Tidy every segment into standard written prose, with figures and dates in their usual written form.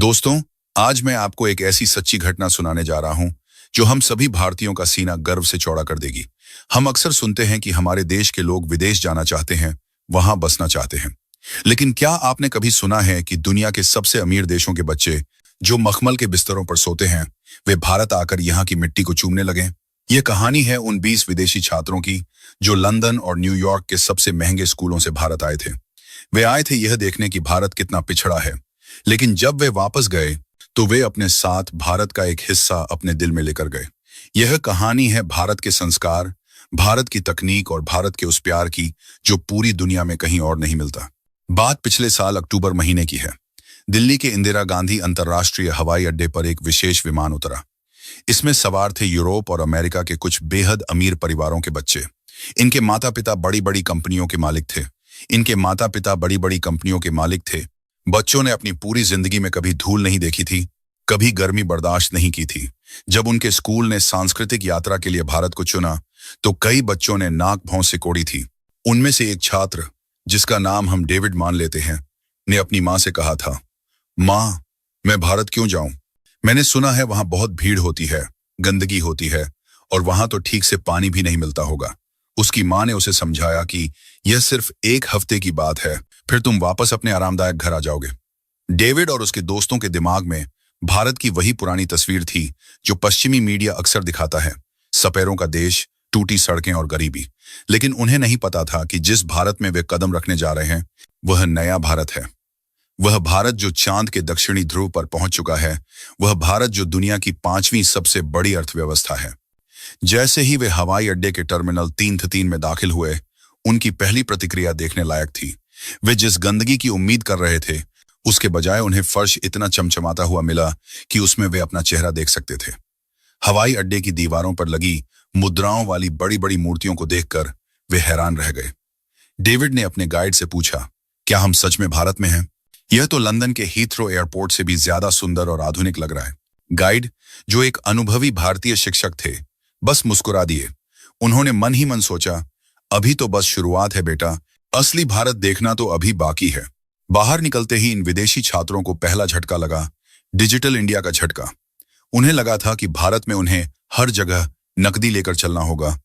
दोस्तों, आज मैं आपको एक ऐसी सच्ची घटना सुनाने जा रहा हूं जो हम सभी भारतीयों का सीना गर्व से चौड़ा कर देगी। हम अक्सर सुनते हैं कि हमारे देश के लोग विदेश जाना चाहते हैं, वहां बसना चाहते हैं। लेकिन क्या आपने कभी सुना है कि दुनिया के सबसे अमीर देशों के बच्चे जो मखमल के बिस्तरों पर सोते हैं, वे भारत आकर यहाँ की मिट्टी को चूमने लगे? यह कहानी है उन 20 विदेशी छात्रों की जो लंदन और न्यूयॉर्क के सबसे महंगे स्कूलों से भारत आए थे। वे आए थे यह देखने कि भारत कितना पिछड़ा है, लेकिन जब वे वापस गए तो वे अपने साथ भारत का एक हिस्सा अपने दिल में लेकर गए। यह कहानी है भारत के संस्कार, भारत की तकनीक और भारत के उस प्यार की जो पूरी दुनिया में कहीं और नहीं मिलता। बात पिछले साल अक्टूबर महीने की है। दिल्ली के इंदिरा गांधी अंतर्राष्ट्रीय हवाई अड्डे पर एक विशेष विमान उतरा। इसमें सवार थे यूरोप और अमेरिका के कुछ बेहद अमीर परिवारों के बच्चे। इनके माता पिता बड़ी बड़ी कंपनियों के मालिक थे। बच्चों ने अपनी पूरी जिंदगी में कभी धूल नहीं देखी थी, कभी गर्मी बर्दाश्त नहीं की थी। जब उनके स्कूल ने सांस्कृतिक यात्रा के लिए भारत को चुना तो कई बच्चों ने नाक भौं सिकोड़ी थी। उनमें से एक छात्र, जिसका नाम हम डेविड मान लेते हैं, ने अपनी माँ से कहा था, माँ, मैं भारत क्यों जाऊं? मैंने सुना है वहां बहुत भीड़ होती है, गंदगी होती है और वहां तो ठीक से पानी भी नहीं मिलता होगा। उसकी माँ ने उसे समझाया कि यह सिर्फ एक हफ्ते की बात है, फिर तुम वापस अपने आरामदायक घर आ जाओगे। डेविड और उसके दोस्तों के दिमाग में भारत की वही पुरानी तस्वीर थी जो पश्चिमी मीडिया अक्सर दिखाता है, सपेरों का देश, टूटी सड़कें और गरीबी। लेकिन उन्हें नहीं पता था कि जिस भारत में वे कदम रखने जा रहे हैं वह नया भारत है। वह भारत जो चांद के दक्षिणी ध्रुव पर पहुंच चुका है, वह भारत जो दुनिया की 5वीं सबसे बड़ी अर्थव्यवस्था है। जैसे ही वे हवाई अड्डे के टर्मिनल 3 में दाखिल हुए, उनकी पहली प्रतिक्रिया देखने लायक थी। वे जिस गंदगी की उम्मीद कर रहे थे, उसके बजाय उन्हें फर्श इतना चमचमाता हुआ मिला कि उसमें वे अपना चेहरा देख सकते थे। हवाई अड्डे की दीवारों पर लगी मुद्राओं वाली बड़ी बड़ी मूर्तियों को देखकर वे हैरान रह गए। डेविड ने अपने गाइड से पूछा, क्या हम सच में भारत में हैं? यह तो लंदन के हीथ्रो एयरपोर्ट से भी ज्यादा सुंदर और आधुनिक लग रहा है। गाइड, जो एक अनुभवी भारतीय शिक्षक थे, बस मुस्कुरा दिए। उन्होंने मन ही मन सोचा, अभी तो बस शुरुआत है बेटा, असली भारत देखना तो अभी बाकी है। बाहर निकलते ही इन विदेशी छात्रों को पहला झटका लगा, डिजिटल इंडिया का झटका। उन्हें लगा था कि भारत में उन्हें हर जगह नकदी लेकर चलना होगा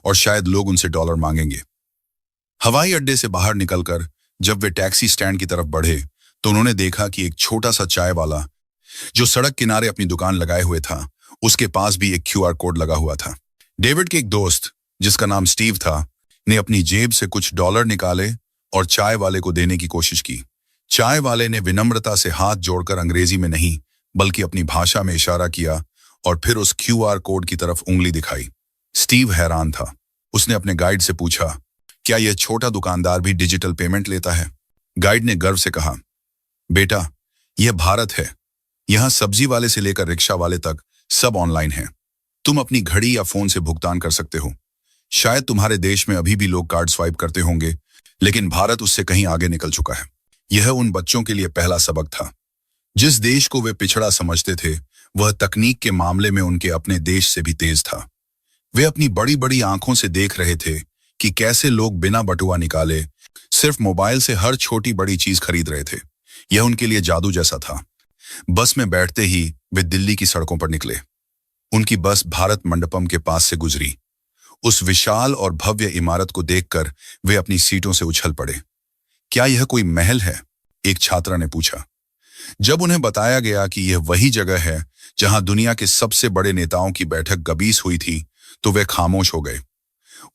और शायद लोग उनसे डॉलर मांगेंगे। हवाई अड्डे से बाहर निकलकर जब वे टैक्सी स्टैंड की तरफ बढ़े तो उन्होंने देखा कि एक छोटा सा चाय वाला जो सड़क किनारे अपनी दुकान लगाए हुए था, उसके पास भी एक QR कोड लगा हुआ था। डेविड के एक दोस्त, जिसका नाम स्टीव था, ने अपनी जेब से कुछ डॉलर निकाले और चाय वाले को देने की कोशिश की। चाय वाले ने विनम्रता से हाथ जोड़कर अंग्रेजी में नहीं बल्कि अपनी भाषा में इशारा किया और फिर उस QR कोड की तरफ उंगली दिखाई। स्टीव हैरान था। उसने अपने गाइड से पूछा, क्या यह छोटा दुकानदार भी डिजिटल पेमेंट लेता है? गाइड ने गर्व से कहा, बेटा, यह भारत है। यहाँ सब्जी वाले से लेकर रिक्शा वाले तक सब ऑनलाइन है। तुम अपनी घड़ी या फोन से भुगतान कर सकते हो। शायद तुम्हारे देश में अभी भी लोग कार्ड स्वाइप करते होंगे, लेकिन भारत उससे कहीं आगे निकल चुका है। यह उन बच्चों के लिए पहला सबक था। जिस देश को वे पिछड़ा समझते थे, वह तकनीक के मामले में उनके अपने देश से भी तेज था। वे अपनी बड़ी बड़ी आंखों से देख रहे थे कि कैसे लोग बिना बटुआ निकाले सिर्फ मोबाइल से हर छोटी बड़ी चीज खरीद रहे थे। यह उनके लिए जादू जैसा था। बस में बैठते ही वे दिल्ली की सड़कों पर निकले। उनकी बस भारत मंडपम के पास से गुजरी। उस विशाल और भव्य इमारत को देखकर वे अपनी सीटों से उछल पड़े। क्या यह कोई महल है? एक छात्रा ने पूछा। जब उन्हें बताया गया कि यह वही जगह है जहां दुनिया के सबसे बड़े नेताओं की बैठक गबीस हुई थी, तो वे खामोश हो गए।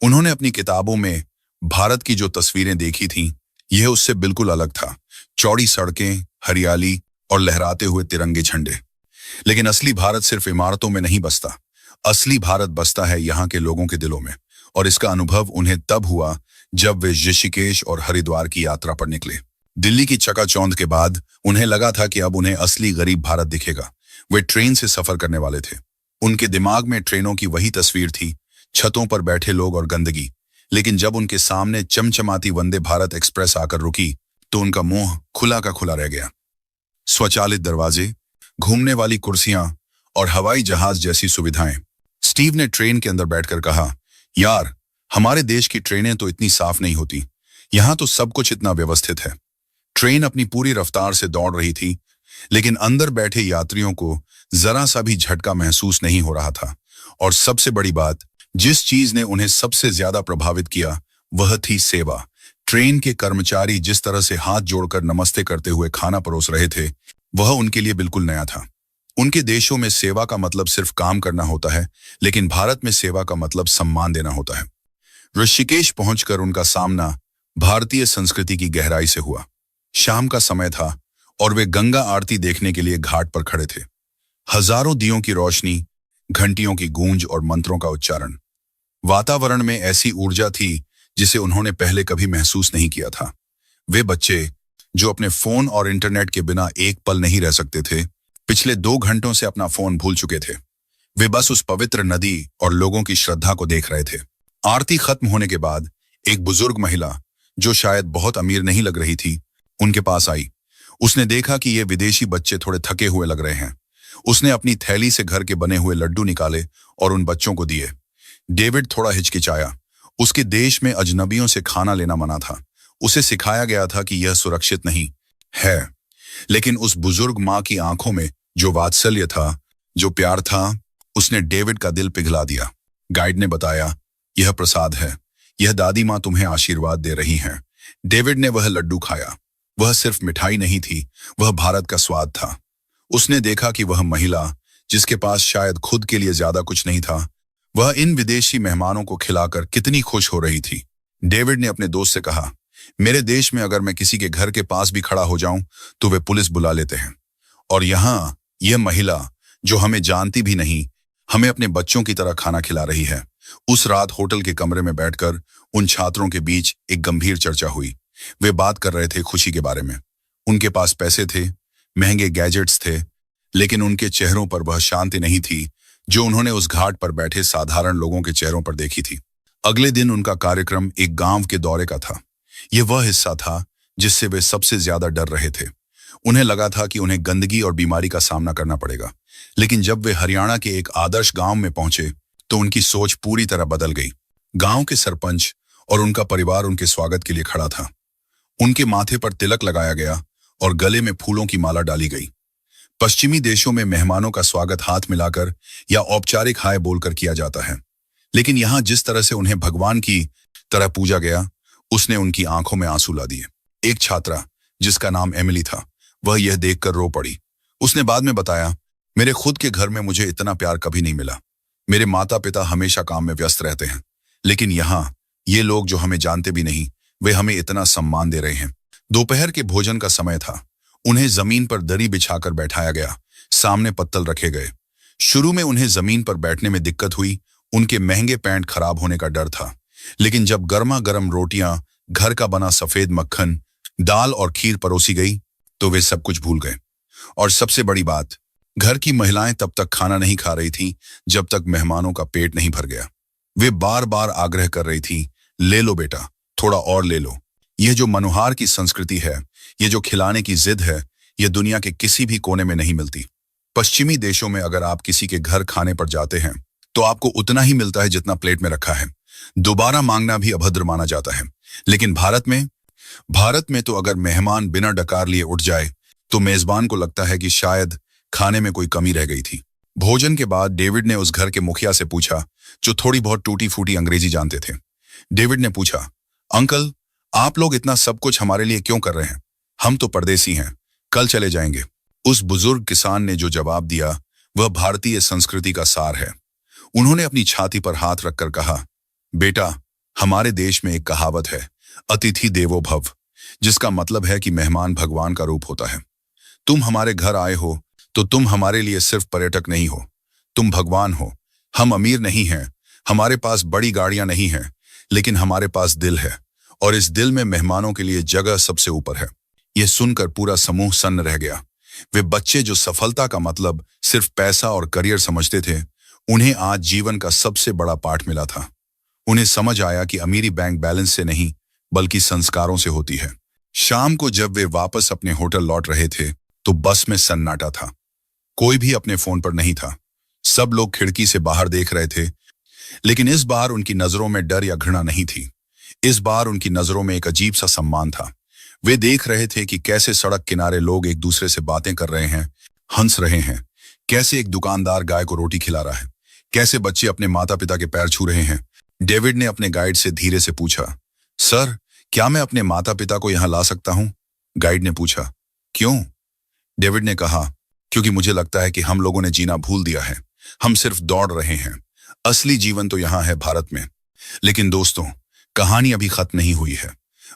उन्होंने अपनी किताबों में भारत की जो तस्वीरें देखी थीं, यह उससे बिल्कुल अलग था। चौड़ी सड़कें, हरियाली और लहराते हुए तिरंगे झंडे। लेकिन असली भारत सिर्फ इमारतों में नहीं बसता। असली भारत बसता है यहाँ के लोगों के दिलों में। और इसका अनुभव उन्हें तब हुआ जब वे ऋषिकेश और हरिद्वार की यात्रा पर निकले। दिल्ली की चकाचौंध के बाद उन्हें लगा था कि अब उन्हें असली गरीब भारत दिखेगा। वे ट्रेन से सफर करने वाले थे। उनके दिमाग में ट्रेनों की वही तस्वीर थी, छतों पर बैठे लोग और गंदगी। लेकिन जब उनके सामने चमचमाती वंदे भारत एक्सप्रेस आकर रुकी तो उनका मुंह खुला का खुला रह गया। स्वचालित दरवाजे, घूमने वाली कुर्सियां और हवाई जहाज जैसी सुविधाएं। स्टीव ने ट्रेन के अंदर बैठकर कहा, यार, हमारे देश की ट्रेनें तो इतनी साफ नहीं होती। यहाँ तो सब कुछ इतना व्यवस्थित है। ट्रेन अपनी पूरी रफ्तार से दौड़ रही थी, लेकिन अंदर बैठे यात्रियों को जरा सा भी झटका महसूस नहीं हो रहा था। और सबसे बड़ी बात, जिस चीज ने उन्हें सबसे ज्यादा प्रभावित किया वह थी सेवा। ट्रेन के कर्मचारी जिस तरह से हाथ जोड़कर नमस्ते करते हुए खाना परोस रहे थे, वह उनके लिए बिल्कुल नया था। उनके देशों में सेवा का मतलब सिर्फ काम करना होता है, लेकिन भारत में सेवा का मतलब सम्मान देना होता है। ऋषिकेश पहुंचकर उनका सामना भारतीय संस्कृति की गहराई से हुआ। शाम का समय था और वे गंगा आरती देखने के लिए घाट पर खड़े थे। हजारों दियों की रोशनी, घंटियों की गूंज और मंत्रों का उच्चारण। वातावरण में ऐसी ऊर्जा थी जिसे उन्होंने पहले कभी महसूस नहीं किया था। वे बच्चे जो अपने फोन और इंटरनेट के बिना एक पल नहीं रह सकते थे, पिछले 2 घंटों से अपना फोन भूल चुके थे। वे बस उस पवित्र नदी और लोगों की श्रद्धा को देख रहे थे। आरती खत्म होने के बाद एक बुजुर्ग महिला, जो शायद बहुत अमीर नहीं लग रही थी, उनके पास आई। उसने देखा कि ये विदेशी बच्चे थोड़े थके हुए लग रहे हैं। उसने अपनी थैली से घर के बने हुए लड्डू निकाले और उन बच्चों को दिए। डेविड थोड़ा हिचकिचाया। उसके देश में अजनबियों से खाना लेना मना था। उसे सिखाया गया था कि यह सुरक्षित नहीं है। लेकिन उस बुजुर्ग माँ की आंखों में जो वात्सल्य था, जो प्यार था, उसने डेविड का दिल पिघला दिया। गाइड ने बताया, यह प्रसाद है, यह दादी माँ तुम्हें आशीर्वाद दे रही हैं। डेविड ने वह लड्डू खाया। वह सिर्फ मिठाई नहीं थी, वह भारत का स्वाद था। उसने देखा कि वह महिला, जिसके पास शायद खुद के लिए ज्यादा कुछ नहीं था, वह इन विदेशी मेहमानों को खिलाकर कितनी खुश हो रही थी। डेविड ने अपने दोस्त से कहा, मेरे देश में अगर मैं किसी के घर के पास भी खड़ा हो जाऊं तो वे पुलिस बुला लेते हैं, और यहाँ यह महिला, जो हमें जानती भी नहीं, हमें अपने बच्चों की तरह खाना खिला रही है। उस रात होटल के कमरे में बैठकर उन छात्रों के बीच एक गंभीर चर्चा हुई। वे बात कर रहे थे खुशी के बारे में। उनके पास पैसे थे, महंगे गैजेट्स थे, लेकिन उनके चेहरों पर वह शांति नहीं थी जो उन्होंने उस घाट पर बैठे साधारण लोगों के चेहरों पर देखी थी। अगले दिन उनका कार्यक्रम एक गांव के दौरे का था। यह वह हिस्सा था जिससे वे सबसे ज्यादा डर रहे थे। उन्हें लगा था कि उन्हें गंदगी और बीमारी का सामना करना पड़ेगा। लेकिन जब वे हरियाणा के एक आदर्श गांव में पहुंचे तो उनकी सोच पूरी तरह बदल गई। गांव के सरपंच और उनका परिवार उनके स्वागत के लिए खड़ा था। उनके माथे पर तिलक लगाया गया और गले में फूलों की माला डाली गई। पश्चिमी देशों में मेहमानों का स्वागत हाथ मिलाकर या औपचारिक हाय बोलकर किया जाता है, लेकिन यहां जिस तरह से उन्हें भगवान की तरह पूजा गया, उसने उनकी आंखों में आंसू ला दिए। एक छात्रा, जिसका नाम एमिली था, वह यह देखकर रो पड़ी। उसने बाद में बताया, मेरे खुद के घर में मुझे इतना प्यार कभी नहीं मिला। मेरे माता पिता हमेशा काम में व्यस्त रहते हैं, लेकिन यहाँ ये लोग जो हमें जानते भी नहीं, वे हमें इतना सम्मान दे रहे हैं। दोपहर के भोजन का समय था। उन्हें जमीन पर दरी बिछाकर बैठाया गया। सामने पत्तल रखे गए। शुरू में उन्हें जमीन पर बैठने में दिक्कत हुई। उनके महंगे पैंट खराब होने का डर था। लेकिन जब गर्मा गर्म रोटियां, घर का बना सफेद मक्खन, दाल और खीर परोसी गई तो वे सब कुछ भूल गए। और सबसे बड़ी बात, घर की महिलाएं तब तक खाना नहीं खा रही थीं जब तक मेहमानों का पेट नहीं भर गया। वे बार बार आग्रह कर रही थी, ले लो बेटा, थोड़ा और ले लो। यह जो मनोहार की संस्कृति है, ये जो खिलाने की जिद है, यह दुनिया के किसी भी कोने में नहीं मिलती। पश्चिमी देशों में अगर आप किसी के घर खाने पर जाते हैं तो आपको उतना ही मिलता है जितना प्लेट में रखा है। दोबारा मांगना भी अभद्र माना जाता है। लेकिन भारत में तो अगर मेहमान बिना डकार लिए उठ जाए तो मेजबान को लगता है कि शायद खाने में कोई कमी रह गई थी। भोजन के बाद डेविड ने उस घर के मुखिया से पूछा, जो थोड़ी बहुत टूटी फूटी अंग्रेजी जानते थे। डेविड ने पूछा, अंकल, आप लोग इतना सब कुछ हमारे लिए क्यों कर रहे हैं? हम तो परदेसी हैं, कल चले जाएंगे। उस बुजुर्ग किसान ने जो जवाब दिया वह भारतीय संस्कृति का सार है। उन्होंने अपनी छाती पर हाथ रखकर कहा, बेटा, हमारे देश में एक कहावत है, अतिथि देवो भव, जिसका मतलब है कि मेहमान भगवान का रूप होता है। तुम हमारे घर आए हो तो तुम हमारे लिए सिर्फ पर्यटक नहीं हो, तुम भगवान हो। हम अमीर नहीं हैं, हमारे पास बड़ी गाड़ियां नहीं हैं, लेकिन हमारे पास दिल है, और इस दिल में मेहमानों के लिए जगह सबसे ऊपर है। यह सुनकर पूरा समूह सन्न रह गया। वे बच्चे जो सफलता का मतलब सिर्फ पैसा और करियर समझते थे, उन्हें आज जीवन का सबसे बड़ा पाठ मिला था। उन्हें समझ आया कि अमीरी बैंक बैलेंस से नहीं बल्कि संस्कारों से होती है। शाम को जब वे वापस अपने होटल लौट रहे थे तो बस में सन्नाटा था। कोई भी अपने फोन पर नहीं था। सब लोग खिड़की से बाहर देख रहे थे, लेकिन इस बार उनकी नजरों में डर या घृणा नहीं थी। इस बार उनकी नजरों में एक अजीब सा सम्मान था। वे देख रहे थे कि कैसे सड़क किनारे लोग एक दूसरे से बातें कर रहे हैं, हंस रहे हैं, कैसे एक दुकानदार गाय को रोटी खिला रहा है, कैसे बच्चे अपने माता पिता के पैर छू रहे हैं। डेविड ने अपने गाइड से धीरे से पूछा, सर, क्या मैं अपने माता पिता को यहां ला सकता हूं? गाइड ने पूछा, क्यों? डेविड ने कहा, क्योंकि मुझे लगता है कि हम लोगों ने जीना भूल दिया है। हम सिर्फ दौड़ रहे हैं। असली जीवन तो यहां है, भारत में। लेकिन दोस्तों, कहानी अभी खत्म नहीं हुई है।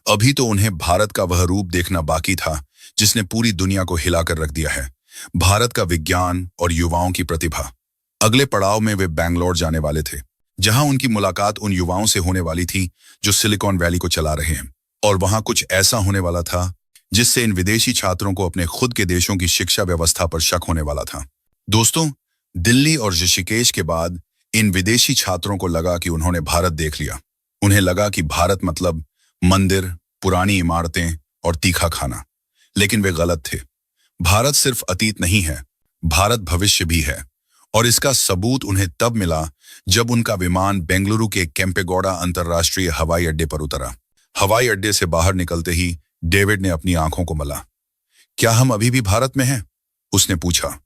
अभी तो उन्हें भारत का वह रूप देखना बाकी था जिसने पूरी दुनिया को हिलाकर रख दिया है। भारत का विज्ञान और युवाओं की प्रतिभा। अगले पड़ाव में वे बैंगलोर जाने वाले थे, जहां उनकी मुलाकात उन युवाओं से होने वाली थी जो सिलिकॉन वैली को चला रहे हैं। और वहां कुछ ऐसा होने वाला था जिससे इन विदेशी छात्रों को अपने खुद के देशों की शिक्षा व्यवस्था पर शक होने वाला था। दोस्तों, दिल्ली और ऋषिकेश के बाद इन विदेशी छात्रों को लगा कि उन्होंने भारत देख लिया। उन्हें लगा कि भारत मतलब मंदिर, पुरानी इमारतें और तीखा खाना। लेकिन वे गलत थे। भारत सिर्फ अतीत नहीं है, भारत भविष्य भी है। और इसका सबूत उन्हें तब मिला जब उनका विमान बेंगलुरु के केम्पेगौड़ा अंतर्राष्ट्रीय हवाई अड्डे पर उतरा। हवाई अड्डे से बाहर निकलते ही डेविड ने अपनी आंखों को मला। क्या हम अभी भी भारत में हैं? उसने पूछा।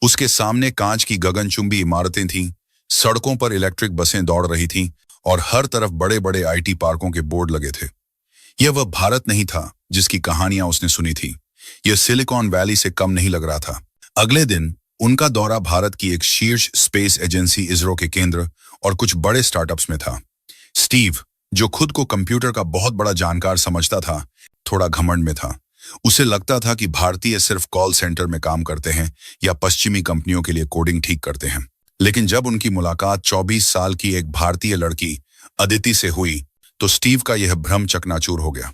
उसके सामने कांच की गगनचुंबी इमारतें थीं, सड़कों पर इलेक्ट्रिक बसें दौड़ रही थीं और हर तरफ बड़े बड़े आईटी पार्कों के बोर्ड लगे थे। यह वह भारत नहीं था जिसकी कहानियां उसने सुनी थी। यह सिलिकॉन वैली से कम नहीं लग रहा था। अगले दिन उनका दौरा भारत की एक शीर्ष स्पेस एजेंसी इसरो के केंद्र और कुछ बड़े स्टार्टअप्स में था। स्टीव, जो खुद को कंप्यूटर का बहुत बड़ा जानकार समझता था, थोड़ा घमंड में था। उसे लगता था कि भारतीय सिर्फ कॉल सेंटर में काम करते हैं या पश्चिमी कंपनियों के लिए कोडिंग ठीक करते हैं। लेकिन जब उनकी मुलाकात 24 साल की एक भारतीय लड़की अदिति से हुई तो स्टीव का यह भ्रम चकनाचूर हो गया।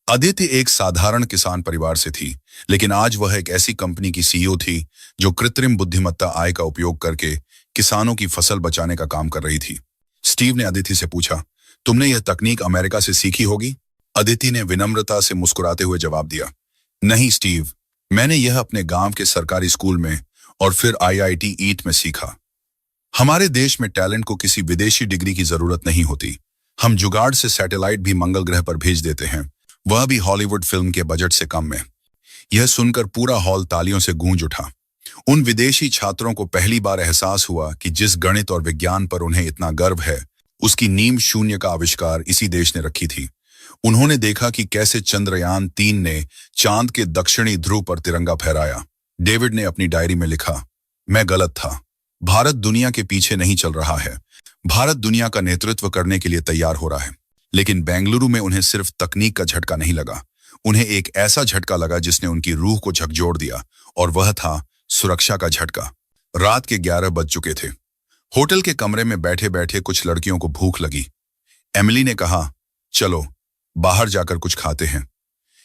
अदिति एक साधारण किसान परिवार से थी, लेकिन आज वह एक ऐसी कंपनी की सीईओ थी जो कृत्रिम बुद्धिमत्ता आई का उपयोग करके किसानों की फसल बचाने का काम कर रही थी। स्टीव ने अदिति से पूछा, तुमने यह तकनीक अमेरिका से सीखी होगी? अदिति ने विनम्रता से मुस्कुराते हुए जवाब दिया, नहीं स्टीव, मैंने यह अपने गांव के सरकारी स्कूल में और फिर आईआईटी ईट में सीखा। हमारे देश में टैलेंट को किसी विदेशी डिग्री की जरूरत नहीं होती। हम जुगाड़ से सैटेलाइट भी मंगल ग्रह पर भेज देते हैं, वह भी हॉलीवुड फिल्म के बजट से कम में। यह सुनकर पूरा हॉल तालियों से गूंज उठा। उन विदेशी छात्रों को पहली बार एहसास हुआ कि जिस गणित और विज्ञान पर उन्हें इतना गर्व है, उसकी नींव शून्य का आविष्कार इसी देश ने रखी थी। उन्होंने देखा कि कैसे चंद्रयान 3 ने चांद के दक्षिणी ध्रुव पर तिरंगा फहराया। डेविड ने अपनी डायरी में लिखा, मैं गलत था। भारत दुनिया के पीछे नहीं चल रहा है, भारत दुनिया का नेतृत्व करने के लिए तैयार हो रहा है। लेकिन बेंगलुरु में उन्हें सिर्फ तकनीक का झटका नहीं लगा, उन्हें एक ऐसा झटका लगा जिसने उनकी रूह को झकझोर दिया, और वह था सुरक्षा का झटका। रात के 11 बज चुके थे। होटल के कमरे में बैठे बैठे कुछ लड़कियों को भूख लगी। एमिली ने कहा, चलो बाहर जाकर कुछ खाते हैं।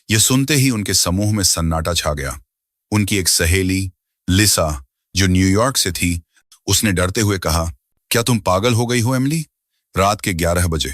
यह सुनते ही उनके समूह में सन्नाटा छा गया। उनकी एक सहेली लिसा, जो न्यूयॉर्क से थी, उसने डरते हुए कहा, क्या तुम पागल हो गई हो एमिली? रात के 11 बजे,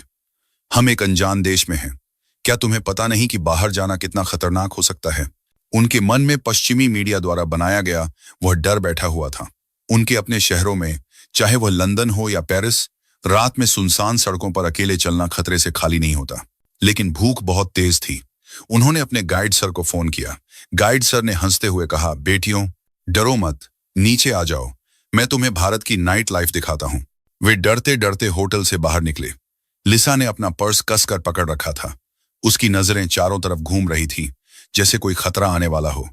हम एक अनजान देश में हैं। क्या तुम्हें पता नहीं कि बाहर जाना कितना खतरनाक हो सकता है? उनके मन में पश्चिमी मीडिया द्वारा बनाया गया वह डर बैठा हुआ था। उनके अपने शहरों में, चाहे वह लंदन हो या पेरिस, रात में सुनसान सड़कों पर अकेले चलना खतरे से खाली नहीं होता। लेकिन भूख बहुत तेज थी। उन्होंने अपने गाइड सर को फोन किया। गाइड सर ने हंसते हुए कहा, बेटियों, डरो मत, नीचे आ जाओ, मैं तुम्हें भारत की नाइट लाइफ दिखाता हूं। वे डरते डरते होटल से बाहर निकले। लिसा ने अपना पर्स कसकर पकड़ रखा था। उसकी नजरें चारों तरफ घूम रही थी, जैसे कोई खतरा आने वाला हो।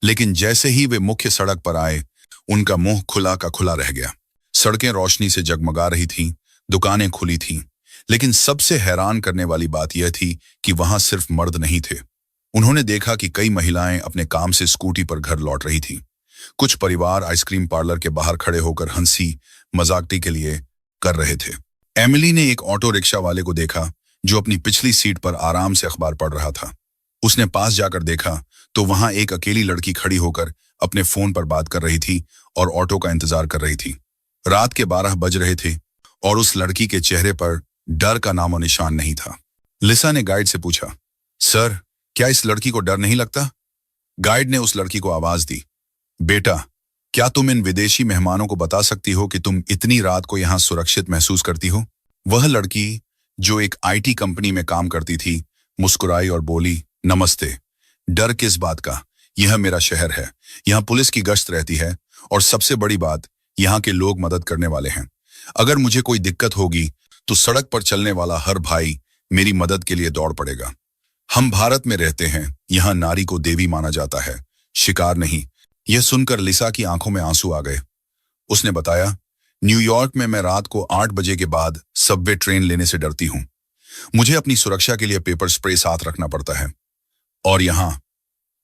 लेकिन जैसे ही वे मुख्य सड़क पर आए, उनका मुंह खुला का खुला रह गया। सड़कें रोशनी से जगमगा रही थीं, दुकानें खुली थीं, लेकिन सबसे हैरान करने वाली बात यह थी कि वहां सिर्फ मर्द नहीं थे। उन्होंने देखा कि कई महिलाएं अपने काम से स्कूटी पर घर लौट रही थीं। कुछ परिवार आइसक्रीम पार्लर के बाहर खड़े होकर हंसी मजाकटी के लिए कर रहे थे। एमिली ने एक ऑटो रिक्शा वाले को देखा जो अपनी पिछली सीट पर आराम से अखबार पढ़ रहा था। उसने पास जाकर देखा तो वहां एक अकेली लड़की खड़ी होकर अपने फोन पर बात कर रही थी और ऑटो का इंतजार कर रही थी। रात के 12 बज रहे थे और उस लड़की के चेहरे पर डर का नामो निशान नहीं था। लिसा ने गाइड से पूछा, सर, क्या इस लड़की को डर नहीं लगता? गाइड ने उस लड़की को आवाज दी, बेटा, क्या तुम इन विदेशी मेहमानों को बता सकती हो कि तुम इतनी रात को यहां सुरक्षित महसूस करती हो? वह लड़की, जो एक आईटी कंपनी में काम करती थी, मुस्कुराई और बोली, नमस्ते। डर किस बात का? यह मेरा शहर है। यहाँ पुलिस की गश्त रहती है और सबसे बड़ी बात, यहाँ के लोग मदद करने वाले हैं। अगर मुझे कोई दिक्कत होगी तो सड़क पर चलने वाला हर भाई मेरी मदद के लिए दौड़ पड़ेगा। हम भारत में रहते हैं, यहाँ नारी को देवी माना जाता है, शिकार नहीं। यह सुनकर लिसा की आंखों में आंसू आ गए। उसने बताया, न्यूयॉर्क में मैं रात को 8 बजे के बाद सबवे ट्रेन लेने से डरती हूँ। मुझे अपनी सुरक्षा के लिए पेपर स्प्रे साथ रखना पड़ता है। और यहाँ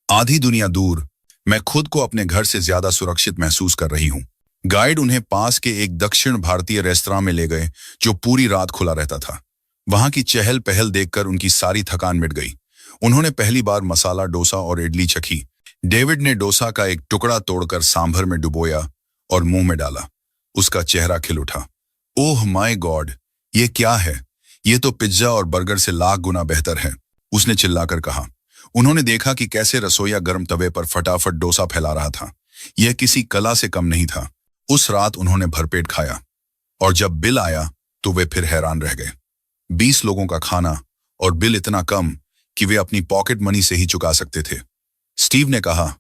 आधी दुनिया दूर मैं खुद को अपने घर से ज्यादा सुरक्षित महसूस कर रही हूँ। गाइड उन्हें पास के एक दक्षिण भारतीय रेस्तरां में ले गए जो पूरी रात खुला रहता था। वहां की चहल पहल देखकर उनकी सारी थकान मिट गई। उन्होंने पहली बार मसाला डोसा और इडली चखी। डेविड ने डोसा का एक टुकड़ा तोड़कर सांभर में डुबोया और मुंह में डाला। उसका चेहरा खिल उठा। ओह माय गॉड, ये क्या है? ये तो पिज्जा और बर्गर से लाख गुना बेहतर है, उसने चिल्लाकर कहा। उन्होंने देखा कि कैसे रसोइया गर्म तवे पर फटाफट डोसा फैला रहा था। यह किसी कला से कम नहीं था। उस रात उन्होंने भरपेट खाया और जब बिल आया तो वे फिर हैरान रह गए। 20 लोगों का खाना और बिल इतना कम कि वे अपनी पॉकेट मनी से ही चुका सकते थे। स्टीव ने कहा,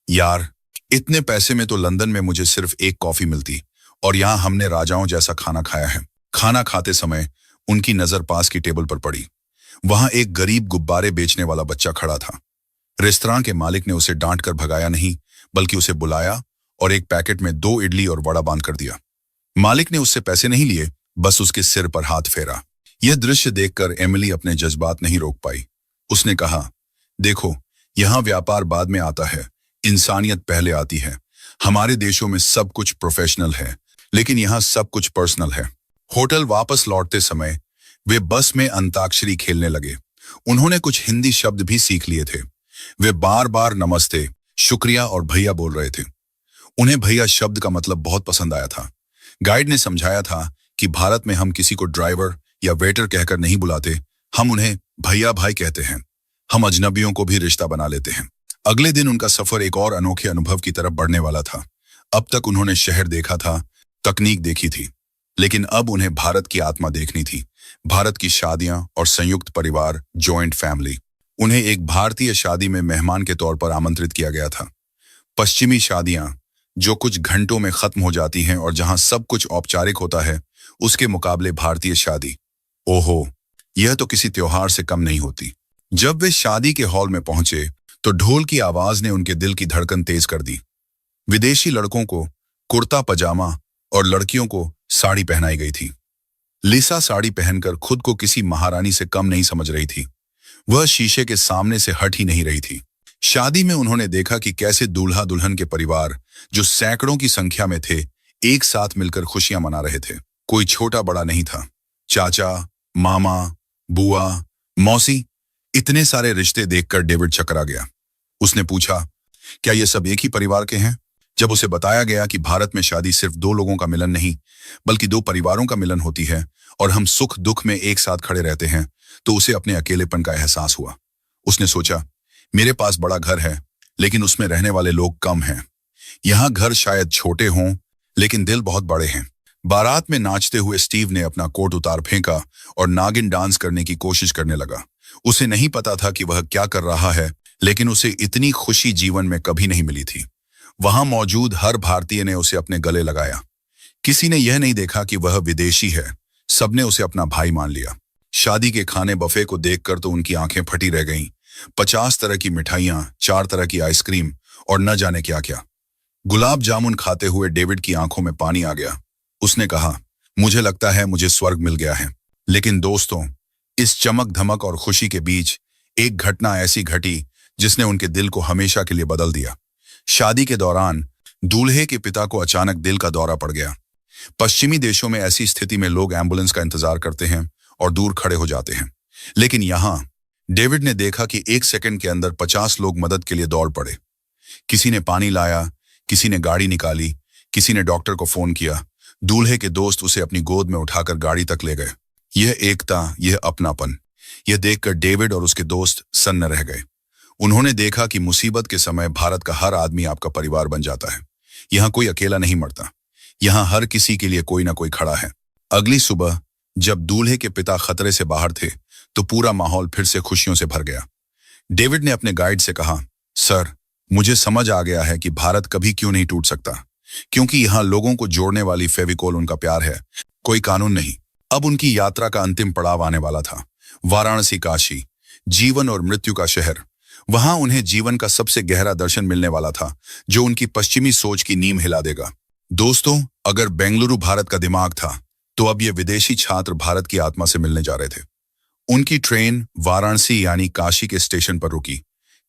यार, इतने पैसे में तो लंदन में मुझे सिर्फ एक कॉफी मिलती और यहाँ हमने राजाओं जैसा खाना खाया है। खाना खाते समय उनकी नजर पास की टेबल पर पड़ी। वहां एक गरीब गुब्बारे बेचने वाला बच्चा खड़ा था। रेस्तरां के मालिक ने उसे डांट कर भगाया नहीं, बल्कि उसे बुलाया और एक पैकेट में 2 इडली और वड़ा बांध कर दिया। मालिक ने उससे पैसे नहीं लिए, बस उसके सिर पर हाथ फेरा। यह दृश्य देखकर एमिली अपने जज्बात नहीं रोक पाई। उसने कहा, देखो, यहाँ व्यापार बाद में आता है, इंसानियत पहले आती है। हमारे देशों में सब कुछ प्रोफेशनल है, लेकिन यहाँ सब कुछ पर्सनल है। होटल वापस लौटते समय वे बस में अंताक्षरी खेलने लगे। उन्होंने कुछ हिंदी शब्द भी सीख लिए थे। वे बार बार नमस्ते, शुक्रिया और भैया बोल रहे थे। उन्हें भैया शब्द का मतलब बहुत पसंद आया था। गाइड ने समझाया था कि भारत में हम किसी को ड्राइवर या वेटर कहकर नहीं बुलाते, हम उन्हें भैया भाई कहते हैं। हम अजनबियों को भी रिश्ता बना लेते हैं। अगले दिन उनका सफर एक और अनोखे अनुभव की तरफ बढ़ने वाला था। अब तक उन्होंने शहर देखा था, तकनीक देखी थी, लेकिन अब उन्हें भारत की आत्मा देखनी थी। भारत की शादियां और संयुक्त परिवार, जॉइंट फैमिली। उन्हें एक भारतीय शादी में मेहमान के तौर पर आमंत्रित किया गया था। पश्चिमी शादियां जो कुछ घंटों में खत्म हो जाती हैं और जहां सब कुछ औपचारिक होता है, उसके मुकाबले भारतीय शादी, ओहो, यह तो किसी त्योहार से कम नहीं होती। जब वे शादी के हॉल में पहुंचे तो ढोल की आवाज ने उनके दिल की धड़कन तेज कर दी। विदेशी लड़कों को कुर्ता पजामा और लड़कियों को साड़ी पहनाई गई थी। लिसा साड़ी पहनकर खुद को किसी महारानी से कम नहीं समझ रही थी। वह शीशे के सामने से हट ही नहीं रही थी। शादी में उन्होंने देखा कि कैसे दूल्हा दुल्हन के परिवार, जो सैकड़ों की संख्या में थे, एक साथ मिलकर खुशियां मना रहे थे। कोई छोटा बड़ा नहीं था। चाचा, मामा, बुआ, मौसी, इतने सारे रिश्ते देखकर डेविड चकरा गया। उसने पूछा, क्या ये सब एक ही परिवार के हैं? जब उसे बताया गया कि भारत में शादी सिर्फ 2 लोगों का मिलन नहीं, बल्कि 2 परिवारों का मिलन होती है और हम सुख दुख में एक साथ खड़े रहते हैं, तो उसे अपने अकेलेपन का एहसास हुआ। उसने सोचा, मेरे पास बड़ा घर है, लेकिन उसमें रहने वाले लोग कम हैं। यहाँ घर शायद छोटे हों, लेकिन दिल बहुत बड़े हैं। बारात में नाचते हुए स्टीव ने अपना कोट उतार फेंका और नागिन डांस करने की कोशिश करने लगा। उसे नहीं पता था कि वह क्या कर रहा है, लेकिन उसे इतनी खुशी जीवन में कभी नहीं मिली थी। वहां मौजूद हर भारतीय ने उसे अपने गले लगाया। किसी ने यह नहीं देखा कि वह विदेशी है, सबने उसे अपना भाई मान लिया। शादी के खाने बफे को देखकर तो उनकी आंखें फटी रह गईं। 50 तरह की मिठाइयां, 4 तरह की आइसक्रीम और न जाने क्या क्या। गुलाब जामुन खाते हुए डेविड की आंखों में पानी आ गया। उसने कहा, मुझे लगता है मुझे स्वर्ग मिल गया है। लेकिन दोस्तों, इस चमक धमक और खुशी के बीच एक घटना ऐसी घटी जिसने उनके दिल को हमेशा के लिए बदल दिया। शादी के दौरान दूल्हे के पिता को अचानक दिल का दौरा पड़ गया। पश्चिमी देशों में ऐसी स्थिति में लोग एम्बुलेंस का इंतजार करते हैं और दूर खड़े हो जाते हैं, लेकिन यहां डेविड ने देखा कि 1 सेकंड के अंदर 50 लोग मदद के लिए दौड़ पड़े। किसी ने पानी लाया, किसी ने गाड़ी निकाली, किसी ने डॉक्टर को फोन किया। दूल्हे के दोस्त उसे अपनी गोद में उठाकर गाड़ी तक ले गए। यह एकता, यह अपनापन, यह देखकर डेविड और उसके दोस्त सन्न रह गए। उन्होंने देखा कि मुसीबत के समय भारत का हर आदमी आपका परिवार बन जाता है। यहाँ कोई अकेला नहीं मरता, यहाँ हर किसी के लिए कोई ना कोई खड़ा है। अगली सुबह जब दूल्हे के पिता खतरे से बाहर थे, तो पूरा माहौल फिर से खुशियों से भर गया। डेविड ने अपने गाइड से कहा, सर, मुझे समझ आ गया है कि भारत कभी क्यों नहीं टूट सकता, क्योंकि यहाँ लोगों को जोड़ने वाली फेविकोल उनका प्यार है, कोई कानून नहीं। अब उनकी यात्रा का अंतिम पड़ाव आने वाला था। वाराणसी, काशी, जीवन और मृत्यु का शहर। वहां उन्हें जीवन का सबसे गहरा दर्शन मिलने वाला था, जो उनकी पश्चिमी सोच की नींव हिला देगा। दोस्तों, अगर बेंगलुरु भारत का दिमाग था, तो अब ये विदेशी छात्र भारत की आत्मा से मिलने जा रहे थे। उनकी ट्रेन वाराणसी यानी काशी के स्टेशन पर रुकी।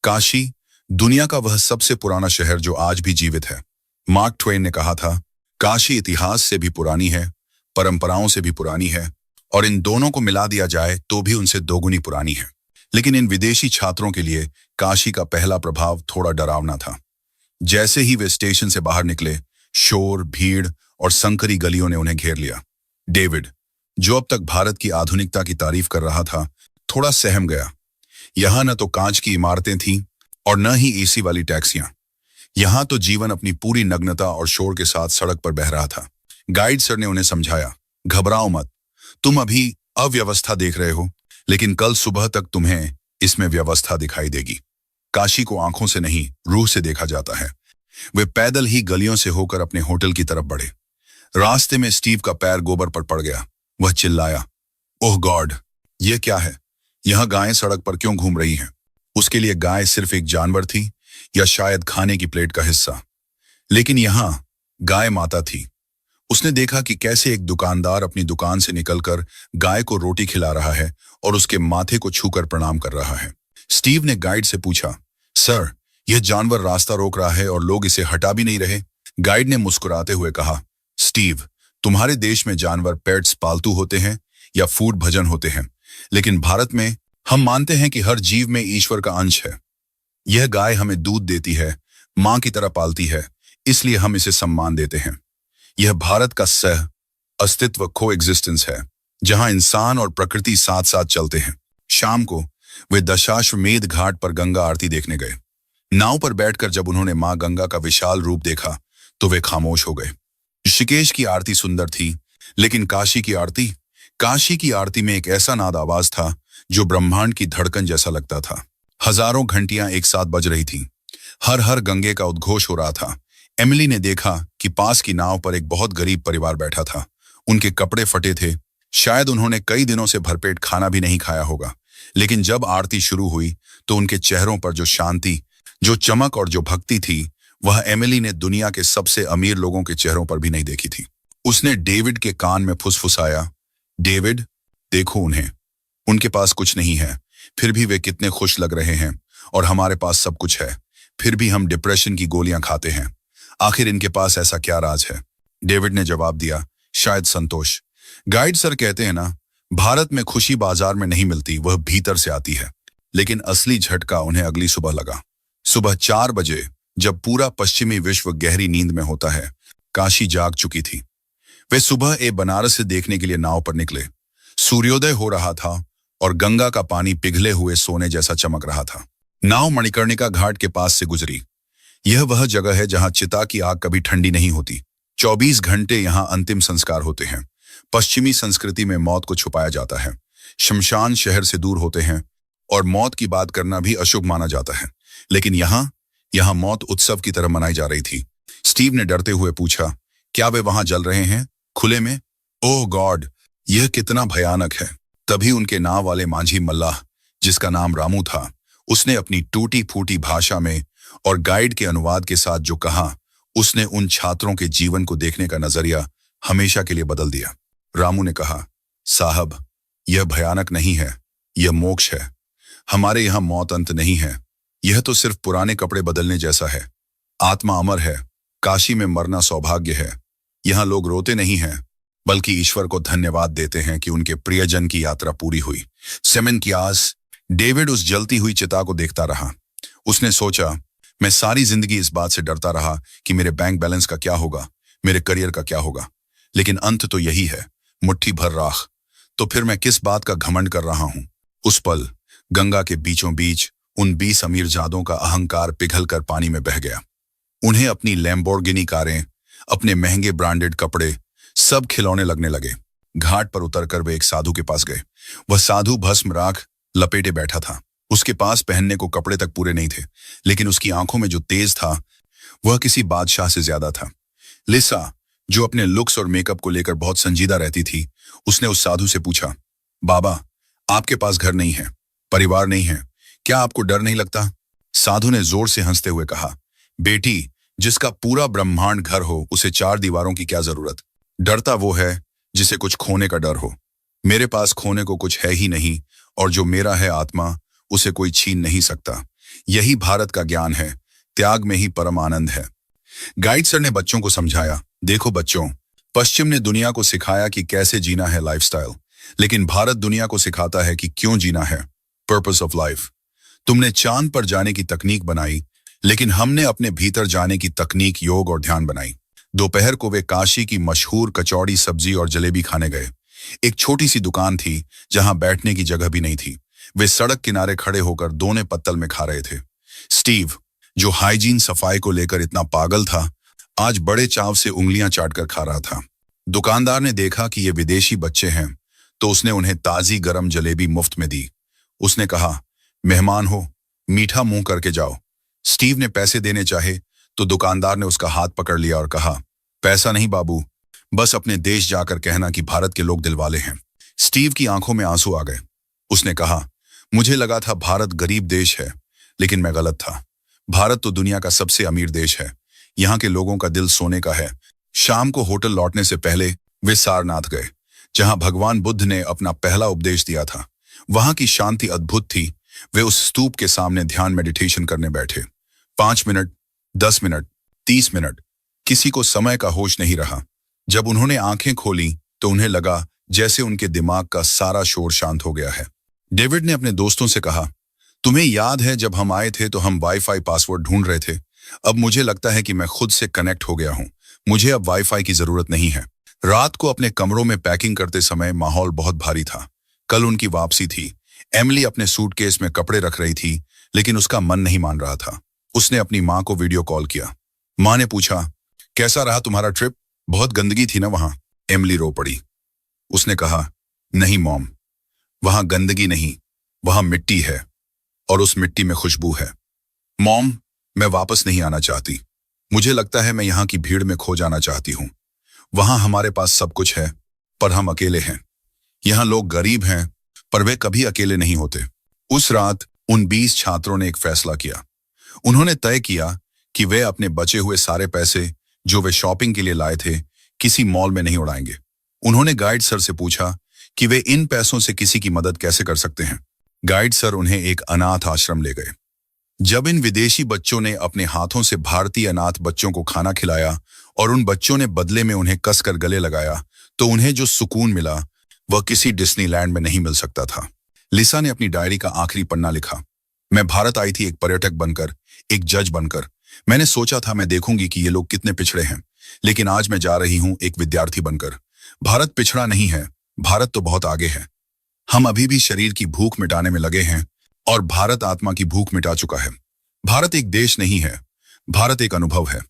काशी, दुनिया का वह सबसे पुराना शहर जो आज भी जीवित है। मार्क ट्वेन ने कहा था, काशी इतिहास से भी पुरानी है, परंपराओं से भी पुरानी है, और इन दोनों को मिला दिया जाए तो भी उनसे दोगुनी पुरानी है। लेकिन इन विदेशी छात्रों के लिए काशी का पहला प्रभाव थोड़ा डरावना था। जैसे ही वे स्टेशन से बाहर निकले, शोर, भीड़ और संकरी गलियों ने उन्हें घेर लिया। डेविड, जो अब तक भारत की आधुनिकता की तारीफ कर रहा था, थोड़ा सहम गया। यहां न तो कांच की इमारतें थीं और न ही एसी वाली टैक्सियां। यहां तो जीवन अपनी पूरी नग्नता और शोर के साथ सड़क पर बह रहा था। गाइड सर ने उन्हें समझाया, घबराओ मत, तुम अभी अव्यवस्था देख रहे हो, लेकिन कल सुबह तक तुम्हें इसमें व्यवस्था दिखाई देगी। काशी को आंखों से नहीं, रूह से देखा जाता है। वे पैदल ही गलियों से होकर अपने होटल की तरफ बढ़े। रास्ते में स्टीव का पैर गोबर पर पड़ गया। वह चिल्लाया, ओह गॉड, यह क्या है? यह गायें सड़क पर क्यों घूम रही हैं? उसके लिए गाय सिर्फ एक जानवर थी या शायद खाने की प्लेट का हिस्सा? लेकिन यहां गाय माता थी। उसने देखा कि कैसे एक दुकानदार अपनी दुकान से निकलकर गाय को रोटी खिला रहा है और उसके माथे को छूकर प्रणाम कर रहा है। स्टीव ने गाइड से पूछा, सर, यह जानवर रास्ता रोक रहा है और लोग इसे हटा भी नहीं रहे। गाइड ने मुस्कुराते हुए कहा, स्टीव, तुम्हारे देश में जानवर पेट्स पालतू होते हैं या फूड भजन होते हैं, लेकिन भारत में हम मानते हैं कि हर जीव में ईश्वर का अंश है। यह गाय हमें दूध देती है, मां की तरह पालती है, इसलिए हम इसे सम्मान देते हैं। यह भारत का सह अस्तित्व कोएग्जिस्टेंस है, जहां इंसान और प्रकृति साथ साथ चलते हैं। शाम को वे दशाश्वमेध घाट पर गंगा आरती देखने गए। नाव पर बैठकर जब उन्होंने मां गंगा का विशाल रूप देखा, तो वे खामोश हो गए। ऋषिकेश की आरती सुंदर थी, लेकिन काशी की आरती में एक ऐसा नाद आवाज था जो ब्रह्मांड की धड़कन जैसा लगता था। हजारों घंटियां एक साथ बज रही थीं। हर हर गंगे का उद्घोष हो रहा था। एमिली ने देखा कि पास की नाव पर एक बहुत गरीब परिवार बैठा था। उनके कपड़े फटे थे, शायद उन्होंने कई दिनों से भरपेट खाना भी नहीं खाया होगा। लेकिन जब आरती शुरू हुई तो उनके चेहरों पर जो शांति, जो चमक और जो भक्ति थी, वह एमिली ने दुनिया के सबसे अमीर लोगों के चेहरों पर भी नहीं देखी थी। उसने डेविड के कान में फुसफुसाया, डेविड, देखो उन्हें, उनके पास कुछ नहीं है, फिर भी वे कितने खुश लग रहे हैं, और हमारे पास सब कुछ है, फिर भी हम डिप्रेशन की गोलियां खाते हैं। आखिर इनके पास ऐसा क्या राज है? डेविड ने जवाब दिया, शायद संतोष। गाइड सर कहते हैं ना, भारत में खुशी बाजार में नहीं मिलती, वह भीतर से आती है। लेकिन असली झटका उन्हें अगली सुबह लगा। सुबह 4 बजे, जब पूरा पश्चिमी विश्व गहरी नींद में होता है, काशी जाग चुकी थी। वे सुबह बनारस से देखने के लिए नाव पर निकले। सूर्योदय हो रहा था और गंगा का पानी पिघले हुए सोने जैसा चमक रहा था। नाव मणिकर्णिका घाट के पास से गुजरी। यह वह जगह है जहां चिता की आग कभी ठंडी नहीं होती। 24 घंटे यहां अंतिम संस्कार होते हैं। पश्चिमी संस्कृति में मौत को छुपाया जाता है। शमशान शहर से दूर होते हैं और मौत की बात करना भी अशुभ माना जाता है। लेकिन यहाँ मौत उत्सव की तरह मनाई जा रही थी। स्टीव ने डरते हुए पूछा, क्या वे वहां जल रहे हैं, खुले में? ओह गॉड, यह कितना भयानक है। तभी उनके नाव वाले मांझी मल्लाह, जिसका नाम रामू था, उसने अपनी टूटी फूटी भाषा में और गाइड के अनुवाद के साथ जो कहा, उसने उन छात्रों के जीवन को देखने का नजरिया हमेशा के लिए बदल दिया। रामू ने कहा, साहब, यह भयानक नहीं है, यह मोक्ष है। हमारे यहाँ मौत अंत नहीं है, यह तो सिर्फ पुराने कपड़े बदलने जैसा है। आत्मा अमर है, काशी में मरना सौभाग्य है। यहाँ लोग रोते नहीं हैं, बल्कि ईश्वर को धन्यवाद देते हैं कि उनके प्रियजन की यात्रा पूरी हुई। सेमन की आस। डेविड उस जलती हुई चिता को देखता रहा। उसने सोचा, मैं सारी जिंदगी इस बात से डरता रहा कि मेरे बैंक बैलेंस का क्या होगा, मेरे करियर का क्या होगा, लेकिन अंत तो यही है, मुट्ठी भर राख। तो फिर मैं किस बात का घमंड कर रहा हूं? उस पल गंगा के बीचों बीच उन 20 अमीरजादों का अहंकार पिघल कर पानी में बह गया। उन्हें अपनी लैम्बोर्गिनी कारें, अपने महंगे ब्रांडेड कपड़े, सब खिलौने लगने लगे। घाट पर उतरकर वे एक साधु के पास गए। वह साधु भस्म राख लपेटे बैठा था। उसके पास पहनने को कपड़े तक पूरे नहीं थे, लेकिन उसकी आंखों में जो तेज था वह किसी बादशाह से ज्यादा था। लिसा, जो अपने लुक्स और मेकअप को लेकर बहुत संजीदा रहती थी, उसने उस साधु से पूछा, बाबा, आपके पास घर नहीं है, परिवार नहीं है, क्या आपको डर नहीं लगता? साधु ने जोर से हंसते हुए कहा, बेटी, जिसका पूरा ब्रह्मांड घर हो उसे चार दीवारों की क्या जरूरत? डरता वो है जिसे कुछ खोने का डर हो। मेरे पास खोने को कुछ है ही नहीं, और जो मेरा है आत्मा, उसे कोई छीन नहीं सकता। यही भारत का ज्ञान है, त्याग में ही परम आनंद है। गाइड सर ने बच्चों को समझाया, देखो बच्चों, पश्चिम ने दुनिया को सिखाया कि कैसे जीना है लाइफस्टाइल, लेकिन भारत दुनिया को सिखाता है कि क्यों जीना है, पर्पस ऑफ लाइफ। तुमने चांद पर जाने की तकनीक बनाई, लेकिन हमने अपने भीतर जाने की तकनीक योग और ध्यान बनाई। दोपहर को वे काशी की मशहूर कचौड़ी, सब्जी और जलेबी खाने गए। एक छोटी सी दुकान थी जहां बैठने की जगह भी नहीं थी। वे सड़क किनारे खड़े होकर दोने पत्तल में खा रहे थे। स्टीव, जो हाइजीन सफाई को लेकर इतना पागल था, आज बड़े चाव से उंगलियां चाटकर खा रहा था। दुकानदार ने देखा कि ये विदेशी बच्चे हैं, तो उसने उन्हें ताजी गरम जलेबी मुफ्त में दी। उसने कहा, मेहमान हो, मीठा मुंह करके जाओ। स्टीव ने पैसे देने चाहे तो दुकानदार ने उसका हाथ पकड़ लिया और कहा, पैसा नहीं बाबू, बस अपने देश जाकर कहना कि भारत के लोग दिलवाले हैं। स्टीव की आंखों में आंसू आ गए। उसने कहा, मुझे लगा था भारत गरीब देश है, लेकिन मैं गलत था। भारत तो दुनिया का सबसे अमीर देश है। यहाँ के लोगों का दिल सोने का है। शाम को होटल लौटने से पहले वे सारनाथ गए, जहां भगवान बुद्ध ने अपना पहला उपदेश दिया था। वहां की शांति अद्भुत थी। वे उस स्तूप के सामने ध्यान मेडिटेशन करने बैठे। 5 मिनट, 10 मिनट, 30 मिनट, किसी को समय का होश नहीं रहा। जब उन्होंने आंखें खोली तो उन्हें लगा जैसे उनके दिमाग का सारा शोर शांत हो गया है। डेविड ने अपने दोस्तों से कहा, तुम्हें याद है जब हम आए थे तो हम वाईफाई पासवर्ड ढूंढ रहे थे। अब मुझे लगता है कि मैं खुद से कनेक्ट हो गया हूं। मुझे अब वाईफाई की जरूरत नहीं है। रात को अपने कमरों में पैकिंग करते समय माहौल बहुत भारी था। कल उनकी वापसी थी। एमिली अपने सूटकेस में कपड़े रख रही थी, लेकिन उसका मन नहीं मान रहा था। उसने अपनी माँ को वीडियो कॉल किया। माँ ने पूछा, कैसा रहा तुम्हारा ट्रिप? बहुत गंदगी थी ना वहां? एमिली रो पड़ी। उसने कहा, नहीं मॉम, वहां गंदगी नहीं, वहां मिट्टी है, और उस मिट्टी में खुशबू है। मॉम, मैं वापस नहीं आना चाहती। मुझे लगता है मैं यहाँ की भीड़ में खो जाना चाहती हूँ। वहां हमारे पास सब कुछ है, पर हम अकेले हैं। यहाँ लोग गरीब हैं, पर वे कभी अकेले नहीं होते। उस रात उन 20 छात्रों ने एक फैसला किया। उन्होंने तय किया कि वे अपने बचे हुए सारे पैसे जो वे शॉपिंग के लिए लाए थे, किसी मॉल में नहीं उड़ाएंगे। उन्होंने गाइड सर से पूछा कि वे इन पैसों से किसी की मदद कैसे कर सकते हैं। गाइड सर उन्हें एक अनाथ आश्रम ले गए। जब इन विदेशी बच्चों ने अपने हाथों से भारतीय अनाथ बच्चों को खाना खिलाया और उन बच्चों ने बदले में उन्हें कसकर गले लगाया, तो उन्हें जो सुकून मिला वह किसी डिज्नीलैंड में नहीं मिल सकता था। लिसा ने अपनी डायरी का आखिरी पन्ना लिखा। मैं भारत आई थी एक पर्यटक बनकर, एक जज बनकर। मैंने सोचा था मैं देखूंगी कि ये लोग कितने पिछड़े हैं, लेकिन आज मैं जा रही हूं एक विद्यार्थी बनकर। भारत पिछड़ा नहीं है, भारत तो बहुत आगे है। हम अभी भी शरीर की भूख मिटाने में लगे हैं, और भारत आत्मा की भूख मिटा चुका है। भारत एक देश नहीं है, भारत एक अनुभव है।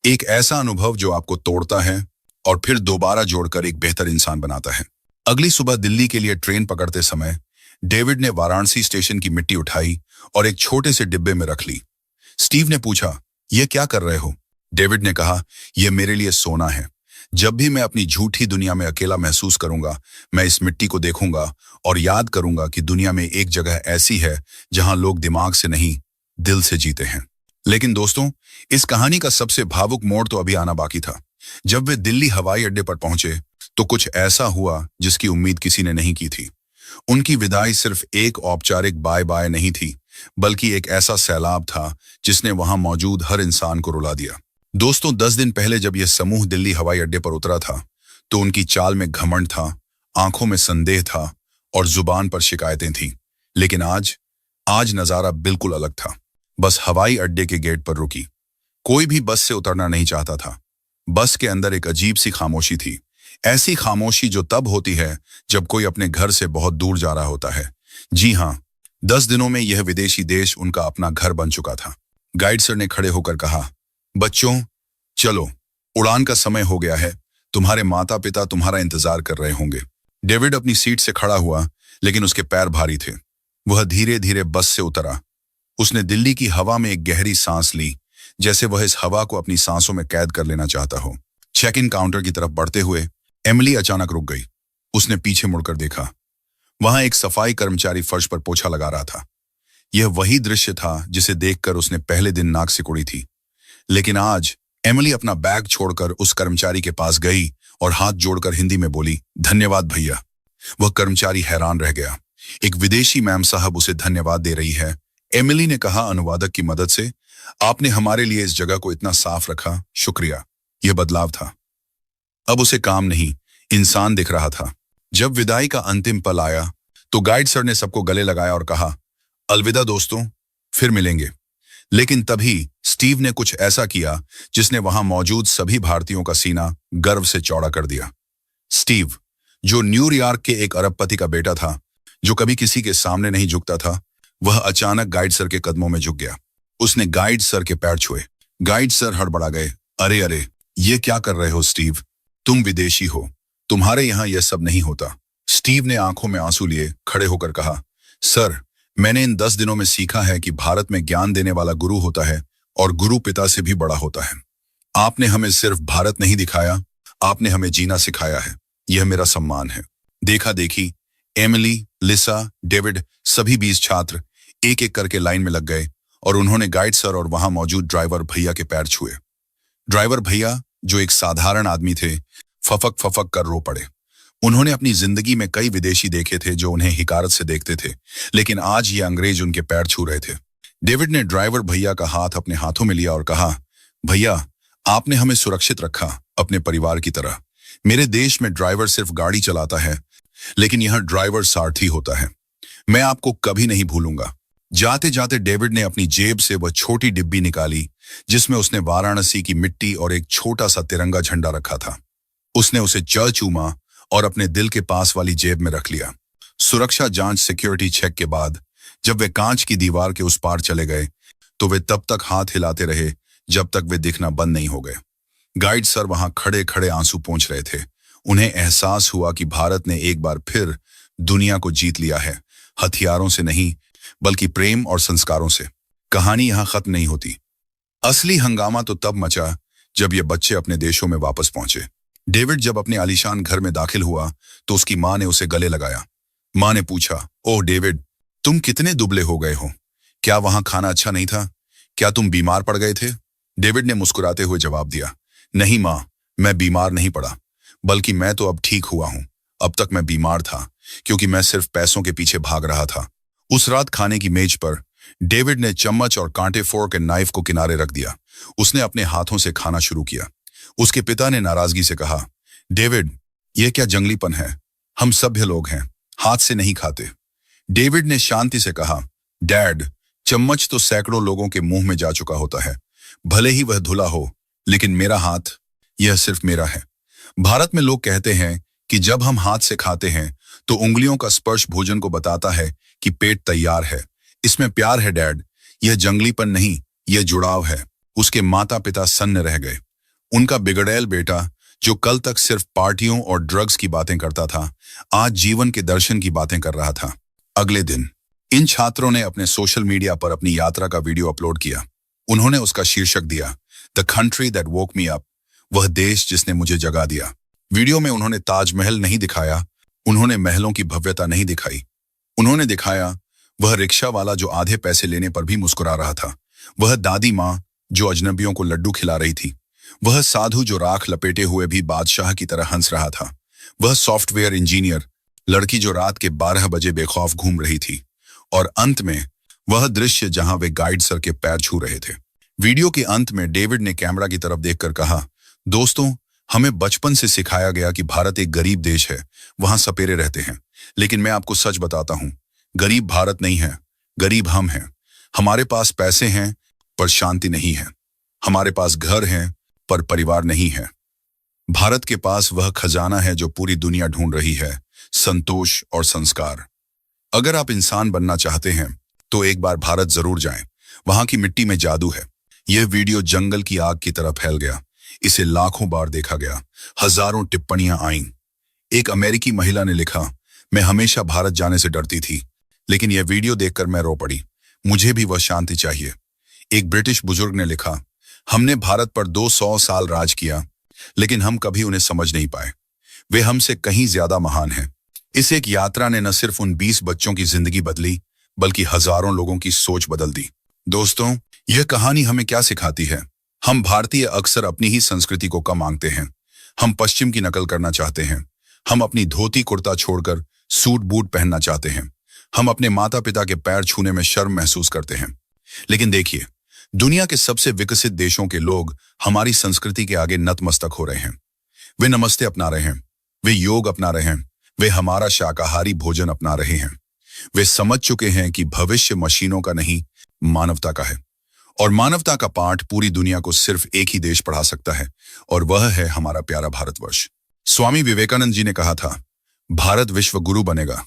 एक ऐसा अनुभव जो आपको तोड़ता है और फिर दोबारा जोड़कर एक बेहतर इंसान बनाता है। अगली सुबह दिल्ली के लिए ट्रेन पकड़ते समय डेविड ने वाराणसी स्टेशन की मिट्टी उठाई और एक छोटे से डिब्बे में रख ली। स्टीव ने पूछा, यह क्या कर रहे हो? डेविड ने कहा, यह मेरे लिए सोना है। जब भी मैं अपनी झूठी दुनिया में अकेला महसूस करूंगा, मैं इस मिट्टी को देखूंगा और याद करूंगा कि दुनिया में एक जगह ऐसी है जहां लोग दिमाग से नहीं, दिल से जीते हैं। लेकिन दोस्तों, इस कहानी का सबसे भावुक मोड़ तो अभी आना बाकी था। जब वे दिल्ली हवाई अड्डे पर पहुंचे तो कुछ ऐसा हुआ जिसकी उम्मीद किसी ने नहीं की थी। उनकी विदाई सिर्फ एक औपचारिक बाय बाय नहीं थी, बल्कि एक ऐसा सैलाब था जिसने वहां मौजूद हर इंसान को रुला दिया। दोस्तों, 10 दिन पहले जब यह समूह दिल्ली हवाई अड्डे पर उतरा था, तो उनकी चाल में घमंड था, आंखों में संदेह था और जुबान पर शिकायतें थीं। लेकिन आज नजारा बिल्कुल अलग था। बस हवाई अड्डे के गेट पर रुकी। कोई भी बस से उतरना नहीं चाहता था। बस के अंदर एक अजीब सी खामोशी थी। ऐसी खामोशी जो तब होती है जब कोई अपने घर से बहुत दूर जा रहा होता है। जी हाँ, 10 दिनों में यह विदेशी देश उनका अपना घर बन चुका था। गाइड सर ने खड़े होकर कहा, बच्चों, चलो, उड़ान का समय हो गया है। तुम्हारे माता पिता तुम्हारा इंतजार कर रहे होंगे। डेविड अपनी सीट से खड़ा हुआ, लेकिन उसके पैर भारी थे। वह धीरे धीरे बस से उतरा। उसने दिल्ली की हवा में एक गहरी सांस ली, जैसे वह इस हवा को अपनी सांसों में कैद कर लेना चाहता हो। चेक इन काउंटर की तरफ बढ़ते हुए एमिली अचानक रुक गई। उसने पीछे मुड़कर देखा। वहां एक सफाई कर्मचारी फर्श पर पोछा लगा रहा था। यह वही दृश्य था जिसे देखकर उसने पहले दिन नाक सिकुड़ी थी। लेकिन आज एमिली अपना बैग छोड़कर उस कर्मचारी के पास गई और हाथ जोड़कर हिंदी में बोली, धन्यवाद भैया। वह कर्मचारी हैरान रह गया। एक विदेशी मैम साहब उसे धन्यवाद दे रही है। एमिली ने कहा अनुवादक की मदद से, आपने हमारे लिए इस जगह को इतना साफ रखा, शुक्रिया। यह बदलाव था। अब उसे काम नहीं, इंसान दिख रहा था। जब विदाई का अंतिम पल आया तो गाइड सर ने सबको गले लगाया और कहा, अलविदा दोस्तों, फिर मिलेंगे। लेकिन तभी स्टीव ने कुछ ऐसा किया जिसने वहां मौजूद सभी भारतीयों का सीना गर्व से चौड़ा कर दिया। स्टीव, जो न्यूयॉर्क के एक अरबपति का बेटा था, जो कभी किसी के सामने नहीं झुकता था, वह अचानक गाइड सर के कदमों में झुक गया। उसने गाइड सर के पैर छुए। गाइड सर हड़बड़ा गए। अरे अरे, ये क्या कर रहे हो स्टीव? तुम विदेशी हो, तुम्हारे यहां यह सब नहीं होता। स्टीव ने आंखों में आंसू लिए खड़े होकर कहा, सर, मैंने इन 10 दिनों में सीखा है कि भारत में ज्ञान देने वाला गुरु होता है और गुरु पिता से भी बड़ा होता है। आपने हमें सिर्फ भारत नहीं दिखाया, आपने हमें जीना सिखाया है। यह मेरा सम्मान है। देखा देखी एमिली, लिसा, डेविड, सभी 20 छात्र एक एक करके लाइन में लग गए और उन्होंने गाइड सर और वहां मौजूद ड्राइवर भैया के पैर छुए। ड्राइवर भैया, जो एक साधारण आदमी थे, फफक फफक कर रो पड़े। उन्होंने अपनी जिंदगी में कई विदेशी देखे थे जो उन्हें हिकारत से देखते थे, लेकिन आज ये अंग्रेज उनके पैर छू रहे थे। डेविड ने ड्राइवर भैया का हाथ अपने हाथों में लिया और कहा, भैया, आपने हमें सुरक्षित रखा, अपने परिवार की तरह। मेरे देश में ड्राइवर सिर्फ गाड़ी चलाता है, लेकिन यहाँ ड्राइवर सारथी होता है। मैं आपको कभी नहीं भूलूंगा। जाते जाते डेविड ने अपनी जेब से वह छोटी डिब्बी निकाली जिसमें उसने वाराणसी की मिट्टी और एक छोटा सा तिरंगा झंडा रखा था। उसने उसे चूमा और अपने दिल के पास वाली जेब में रख लिया। सुरक्षा जांच सिक्योरिटी चेक के बाद जब वे कांच की दीवार के उस पार चले गए तो वे तब तक हाथ हिलाते रहे जब तक वे दिखना बंद नहीं हो गए। गाइड सर वहां खड़े खड़े आंसू पोंछ रहे थे। उन्हें एहसास हुआ कि भारत ने एक बार फिर दुनिया को जीत लिया है, हथियारों से नहीं बल्कि प्रेम और संस्कारों से। कहानी यहां खत्म नहीं होती। असली हंगामा तो तब मचा जब ये बच्चे अपने देशों में वापस पहुंचे। डेविड जब अपने आलीशान घर में दाखिल हुआ तो उसकी मां ने उसे गले लगाया। मां ने पूछा, ओह डेविड, तुम कितने दुबले हो गए हो? क्या वहां खाना अच्छा नहीं था? क्या तुम बीमार पड़ गए थे? डेविड ने मुस्कुराते हुए जवाब दिया, नहीं मां, मैं बीमार नहीं पड़ा, बल्कि मैं तो अब ठीक हुआ हूं। अब तक मैं बीमार था क्योंकि मैं सिर्फ पैसों के पीछे भाग रहा था। उस रात खाने की मेज पर डेविड ने चम्मच और कांटे, फोर्क एंड नाइफ को किनारे रख दिया। उसने अपने हाथों से खाना शुरू किया। उसके पिता ने नाराजगी से कहा, डेविड, यह क्या जंगलीपन है? हम सभ्य लोग हैं, हाथ से नहीं खाते। डेविड ने शांति से कहा, डैड, चम्मच तो सैकड़ों लोगों के मुंह में जा चुका होता है, भले ही वह धुला हो, लेकिन मेरा हाथ, यह सिर्फ मेरा है। भारत में लोग कहते हैं कि जब हम हाथ से खाते हैं तो उंगलियों का स्पर्श भोजन को बताता है कि पेट तैयार है। इसमें प्यार है डैड, यह जंगलीपन नहीं, यह जुड़ाव है। उसके माता पिता सन्न रह गए। उनका बिगड़ैल बेटा, जो कल तक सिर्फ पार्टियों और ड्रग्स की बातें करता था, आज जीवन के दर्शन की बातें कर रहा था। अगले दिन इन छात्रों ने अपने सोशल मीडिया पर अपनी यात्रा का वीडियो अपलोड किया। उन्होंने उसका शीर्षक दिया, the country that woke me up, वह देश जिसने मुझे जगा दिया। वीडियो में उन्होंने ताजमहल नहीं दिखाया, उन्होंने महलों की भव्यता नहीं दिखाई। उन्होंने दिखाया वह रिक्शा वाला जो आधे पैसे लेने पर भी मुस्कुरा रहा था, वह दादी माँ जो अजनबियों को लड्डू खिला रही थी, वह साधु जो राख लपेटे हुए भी बादशाह की तरह हंस रहा था, वह सॉफ्टवेयर इंजीनियर लड़की जो रात के 12 बजे बेखौफ घूम रही थी, और अंत में वह दृश्य जहां वे गाइड सर के पैर छू रहे थे। वीडियो के अंत में डेविड ने कैमरा की तरफ देखकर कहा, दोस्तों, हमें बचपन से सिखाया गया कि भारत एक गरीब देश है, वहां सपेरे रहते हैं, लेकिन मैं आपको सच बताता हूं, गरीब भारत नहीं है, गरीब हम हैं। हमारे पास पैसे हैं पर शांति नहीं है, हमारे पास घर हैं पर परिवार नहीं है। भारत के पास वह खजाना है जो पूरी दुनिया ढूंढ रही है, संतोष और संस्कार। अगर आप इंसान बनना चाहते हैं तो एक बार भारत जरूर जाएं, वहां की मिट्टी में जादू है। यह वीडियो जंगल की आग की तरह फैल गया। इसे लाखों बार देखा गया, हजारों टिप्पणियां आईं। एक अमेरिकी महिला ने लिखा, मैं हमेशा भारत जाने से डरती थी, लेकिन यह वीडियो देखकर मैं रो पड़ी। मुझे भी वह शांति चाहिए। एक ब्रिटिश बुजुर्ग ने लिखा, हमने भारत पर 200 साल राज किया, लेकिन हम कभी उन्हें समझ नहीं पाए। वे हमसे कहीं ज्यादा महान हैं। इस एक यात्रा ने न सिर्फ उन 20 बच्चों की जिंदगी बदली, बल्कि हजारों लोगों की सोच बदल दी। दोस्तों, यह कहानी हमें क्या सिखाती है? हम भारतीय अक्सर अपनी ही संस्कृति को कम आंकते हैं। हम पश्चिम की नकल करना चाहते हैं। हम अपनी धोती कुर्ता छोड़कर सूट बूट पहनना चाहते हैं। हम अपने माता पिता के पैर छूने में शर्म महसूस करते हैं। लेकिन देखिए, दुनिया के सबसे विकसित देशों के लोग हमारी संस्कृति के आगे नतमस्तक हो रहे हैं। वे नमस्ते अपना रहे हैं, वे योग अपना रहे हैं, वे हमारा शाकाहारी भोजन अपना रहे हैं। वे समझ चुके हैं कि भविष्य मशीनों का नहीं, मानवता का है। और मानवता का पाठ पूरी दुनिया को सिर्फ एक ही देश पढ़ा सकता है, और वह है हमारा प्यारा भारतवर्ष। स्वामी विवेकानंद जी ने कहा था, भारत विश्व गुरु बनेगा।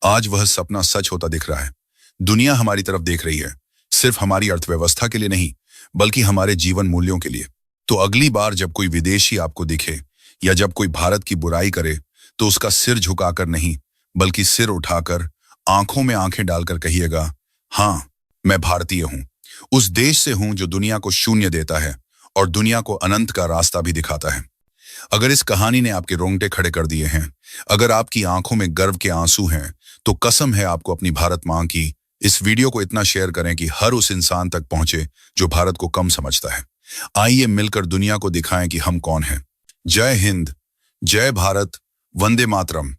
आज वह सपना सच होता दिख रहा है। दुनिया हमारी तरफ देख रही है, सिर्फ हमारी अर्थव्यवस्था के लिए नहीं, बल्कि हमारे जीवन मूल्यों के लिए। तो अगली बार जब कोई विदेशी आपको दिखे या जब कोई भारत की बुराई करे, तो उसका सिर झुकाकर नहीं, बल्कि सिर उठाकर आंखों में आंखें डालकर कहिएगा, हाँ, मैं भारतीय हूं। उस देश से हूं जो दुनिया को शून्य देता है और दुनिया को अनंत का रास्ता भी दिखाता है। अगर इस कहानी ने आपके रोंगटे खड़े कर दिए हैं, अगर आपकी आंखों में गर्व के आंसू हैं, तो कसम है आपको अपनी भारत मां की। इस वीडियो को इतना शेयर करें कि हर उस इंसान तक पहुंचे जो भारत को कम समझता है। आइए मिलकर दुनिया को दिखाएं कि हम कौन हैं। जय हिंद, जय भारत, वंदे मातरम।